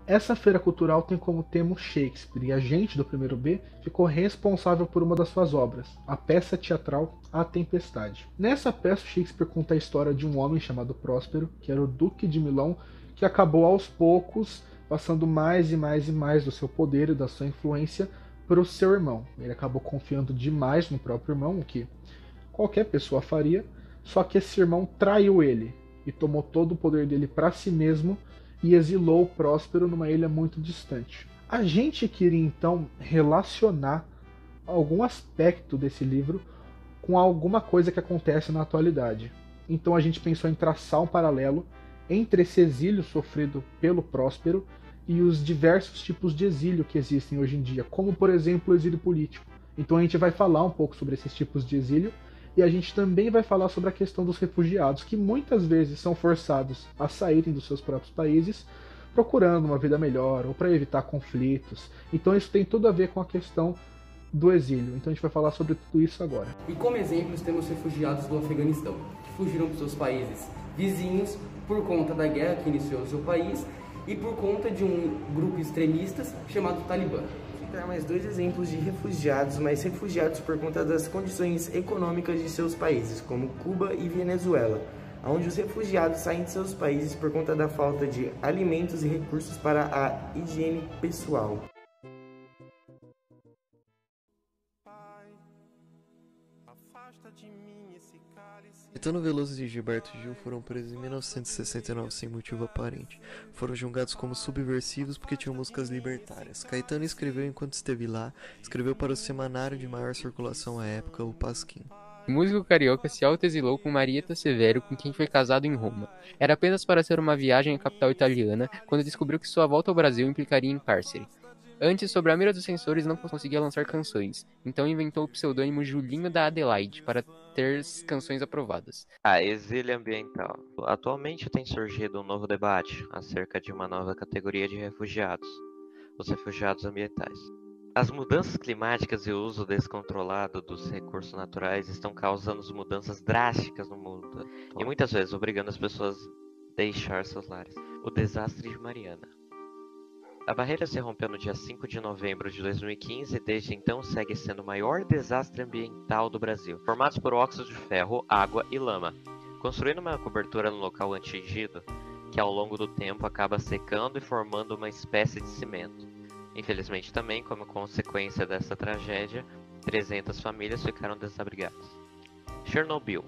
Essa feira cultural tem como tema o Shakespeare, e a gente do primeiro B ficou responsável por uma das suas obras, a peça teatral A Tempestade. Nessa peça, Shakespeare conta a história de um homem chamado Próspero, que era o Duque de Milão, que acabou aos poucos passando mais e mais e mais do seu poder e da sua influência para o seu irmão. Ele acabou confiando demais no próprio irmão, o que qualquer pessoa faria, só que esse irmão traiu ele e tomou todo o poder dele para si mesmo e exilou o Próspero numa ilha muito distante. A gente queria então relacionar algum aspecto desse livro com alguma coisa que acontece na atualidade. Então a gente pensou em traçar um paralelo entre esse exílio sofrido pelo Próspero e os diversos tipos de exílio que existem hoje em dia, como por exemplo o exílio político. Então a gente vai falar um pouco sobre esses tipos de exílio e a gente também vai falar sobre a questão dos refugiados, que muitas vezes são forçados a saírem dos seus próprios países procurando uma vida melhor ou para evitar conflitos. Então isso tem tudo a ver com a questão do exílio. Então a gente vai falar sobre tudo isso agora. E como exemplos temos refugiados do Afeganistão, que fugiram para seus países vizinhos por conta da guerra que iniciou no seu país e por conta de um grupo extremista chamado Talibã. Vou dar mais dois exemplos de refugiados, mas refugiados por conta das condições econômicas de seus países, como Cuba e Venezuela, onde os refugiados saem de seus países por conta da falta de alimentos e recursos para a higiene pessoal. Caetano Veloso e Gilberto Gil foram presos em 1969 sem motivo aparente. Foram julgados como subversivos porque tinham músicas libertárias. Caetano escreveu enquanto esteve lá, escreveu para o semanário de maior circulação à época, o Pasquim. O músico carioca se autoexilou com Marieta Severo, com quem foi casado em Roma. Era apenas para ser uma viagem à capital italiana, quando descobriu que sua volta ao Brasil implicaria em cárcere. Antes, sob a mira dos censores, não conseguia lançar canções, então inventou o pseudônimo Julinho da Adelaide para ter canções aprovadas. Exílio ambiental. Atualmente tem surgido um novo debate acerca de uma nova categoria de refugiados, os refugiados ambientais. As mudanças climáticas e o uso descontrolado dos recursos naturais estão causando mudanças drásticas no mundo e muitas vezes obrigando as pessoas a deixar seus lares. O desastre de Mariana. A barreira se rompeu no dia 5 de novembro de 2015 e desde então segue sendo o maior desastre ambiental do Brasil, formado por óxido de ferro, água e lama, construindo uma cobertura no local atingido, que ao longo do tempo acaba secando e formando uma espécie de cimento. Infelizmente também, como consequência dessa tragédia, 300 famílias ficaram desabrigadas. Chernobyl.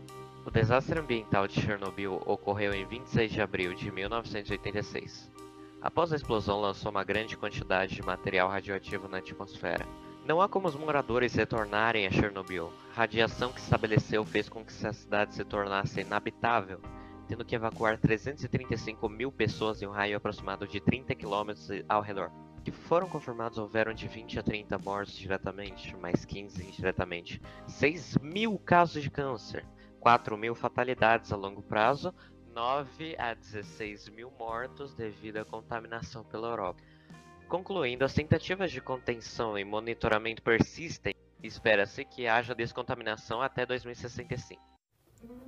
O desastre ambiental de Chernobyl ocorreu em 26 de abril de 1986. Após a explosão, lançou uma grande quantidade de material radioativo na atmosfera. Não há como os moradores retornarem a Chernobyl. A radiação que se estabeleceu fez com que a cidade se tornasse inabitável, tendo que evacuar 335 mil pessoas em um raio aproximado de 30 km ao redor. Que foram confirmados houveram de 20 a 30 mortos diretamente, mais 15 indiretamente, 6 mil casos de câncer, 4 mil fatalidades a longo prazo, 9 a 16 mil mortos devido à contaminação pela Europa. Concluindo, as tentativas de contenção e monitoramento persistem e espera-se que haja descontaminação até 2065.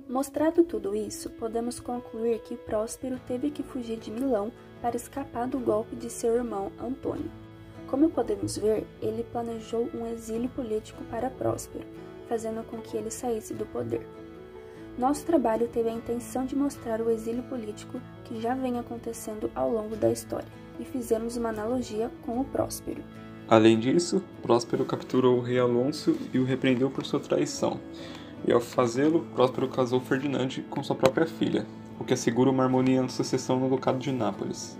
Mostrado tudo isso, podemos concluir que Próspero teve que fugir de Milão para escapar do golpe de seu irmão Antônio. Como podemos ver, ele planejou um exílio político para Próspero, fazendo com que ele saísse do poder. Nosso trabalho teve a intenção de mostrar o exílio político que já vem acontecendo ao longo da história, e fizemos uma analogia com o Próspero. Além disso, Próspero capturou o rei Alonso e o repreendeu por sua traição, e ao fazê-lo, Próspero casou Ferdinand com sua própria filha, o que assegura uma harmonia na sucessão no Ducado de Nápoles.